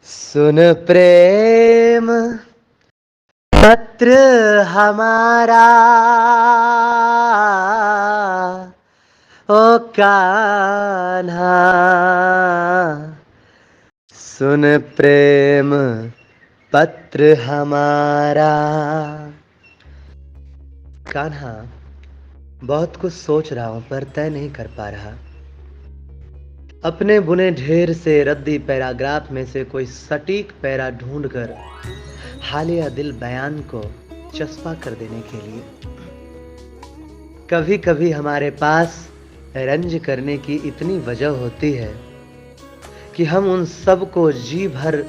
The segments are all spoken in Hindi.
सुन प्रेम पत्र हमारा, ओ कान्हा। सुन प्रेम पत्र हमारा। कान्हा, बहुत कुछ सोच रहा हूं पर तय नहीं कर पा रहा। अपने बुने ढेर से रद्दी पैराग्राफ में से कोई सटीक पैरा ढूंढकर हालिया दिल बयान को चस्पा कर देने के लिए। कभी कभी हमारे पास रंज करने की इतनी वजह होती है कि हम उन सब को जी भर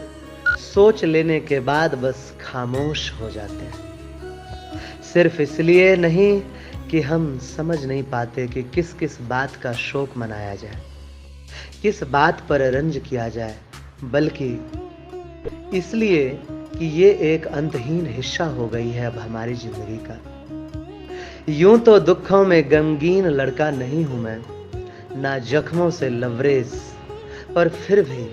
सोच लेने के बाद बस खामोश हो जाते हैं। सिर्फ इसलिए नहीं कि हम समझ नहीं पाते कि किस किस बात का शोक मनाया जाए, किस बात पर रंज किया जाए, बल्कि इसलिए कि ये एक अंतहीन हिस्सा हो गई है अब हमारी जिंदगी का। यूं तो दुखों में गमगीन लड़का नहीं हूं मैं, ना जख्मों से लवरेज, पर फिर भी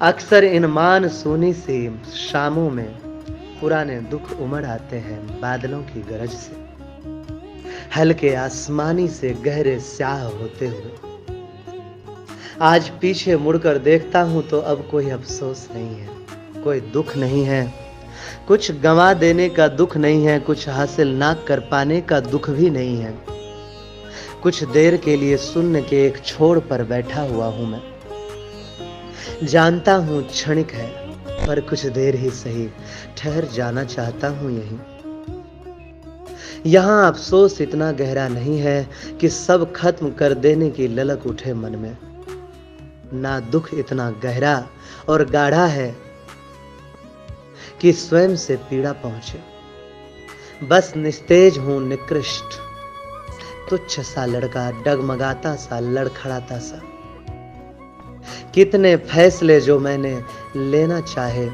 अक्सर इन मानसूनी सी शामों में पुराने दुख उमड़ आते हैं बादलों की गरज से, हल्के आसमानी से गहरे स्याह होते हुए। आज पीछे मुड़कर देखता हूं तो अब कोई अफसोस नहीं है, कोई दुख नहीं है, कुछ गंवा देने का दुख नहीं है, कुछ हासिल ना कर पाने का दुख भी नहीं है। कुछ देर के लिए शून्य के एक छोर पर बैठा हुआ हूं मैं। जानता हूं क्षणिक है, पर कुछ देर ही सही ठहर जाना चाहता हूं यहीं। यहां अफसोस इतना गहरा नहीं है कि सब खत्म कर देने की ललक उठे मन में, ना दुख इतना गहरा और गाढ़ा है कि स्वयं से पीड़ा पहुंचे। बस निस्तेज हूं, निकृष्ट तुच्छ सा लड़का, डगमगाता सा, लड़खड़ाता सा। कितने फैसले जो मैंने लेना चाहे,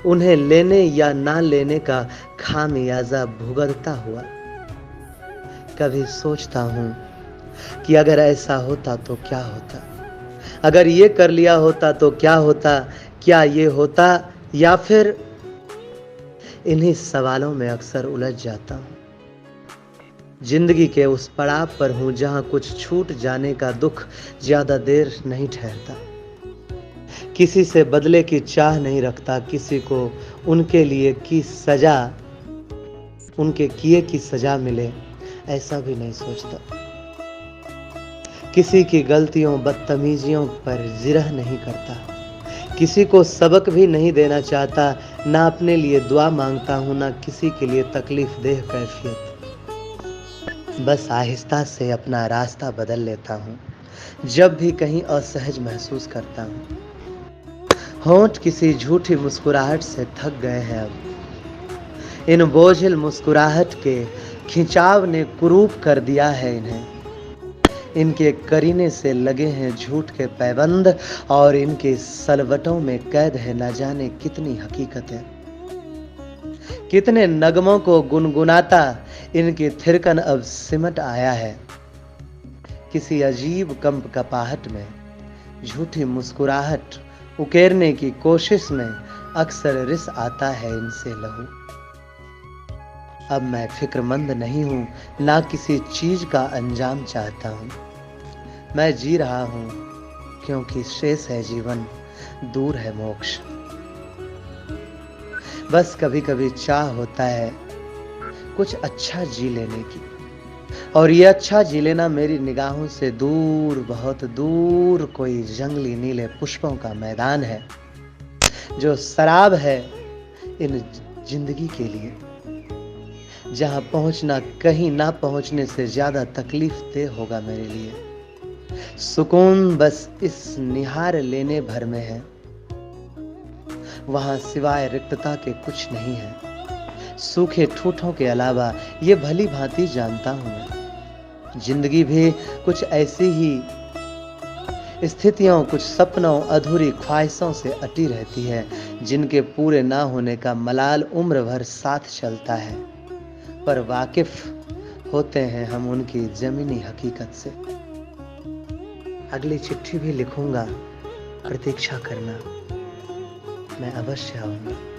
उन्हें लेने या ना लेने का खामियाजा भुगतता हुआ। कभी सोचता हूं कि अगर ऐसा होता तो क्या होता, अगर ये कर लिया होता तो क्या होता, क्या ये होता, या फिर इन्हीं सवालों में अक्सर उलझ जाता हूं। जिंदगी के उस पड़ाव पर हूं जहां कुछ छूट जाने का दुख ज्यादा देर नहीं ठहरता। किसी से बदले की चाह नहीं रखता, किसी को उनके लिए की सजा, उनके किए की सजा मिले ऐसा भी नहीं सोचता। किसी की गलतियों बदतमीजियों पर जिरह नहीं करता, किसी को सबक भी नहीं देना चाहता, ना अपने लिए दुआ मांगता हूं, ना किसी के लिए तकलीफ देह कैफियत। बस आहिस्ता से अपना रास्ता बदल लेता हूं जब भी कहीं असहज महसूस करता हूं। होंठ किसी झूठी मुस्कुराहट से थक गए हैं अब। इन बोझिल मुस्कुराहट के खिंचाव ने कुरूप कर दिया है इन्हें। इनके करीने से लगे हैं झूठ के पैबंद, और इनके सलवटों में कैद है न जाने कितनी हकीकतें। कितने नगमों को गुनगुनाता इनकी थिरकन अब सिमट आया है। किसी अजीब कंप कपाहट में झूठी मुस्कुराहट उकेरने की कोशिश में अक्सर रिस आता है इनसे लहू। अब मैं फिक्रमंद नहीं हूं, ना किसी चीज का अंजाम चाहता हूं। मैं जी रहा हूं क्योंकि शेष है जीवन, दूर है मोक्ष। बस कभी कभी चाह होता है कुछ अच्छा जी लेने की, और ये अच्छा जी लेना मेरी निगाहों से दूर, बहुत दूर कोई जंगली नीले पुष्पों का मैदान है जो शराब है इन जिंदगी के लिए, जहां पहुंचना कहीं ना पहुंचने से ज्यादा तकलीफ देह होगा मेरे लिए। सुकून बस इस निहार लेने भर में है, वहां सिवाय रिक्तता के कुछ नहीं है। सूखे ठूठों के अलावा ये भली भांति जानता हूं मैं, जिंदगी भी कुछ ऐसी ही स्थितियों, कुछ सपनों, अधूरी ख्वाहिशों से अटी रहती है, जिनके पूरे ना होने का मलाल उम्र भर साथ चलता है, पर वाकिफ होते हैं हम उनकी जमीनी हकीकत से। अगली चिट्ठी भी लिखूंगा, प्रतीक्षा करना। मैं अवश्य आऊंगा।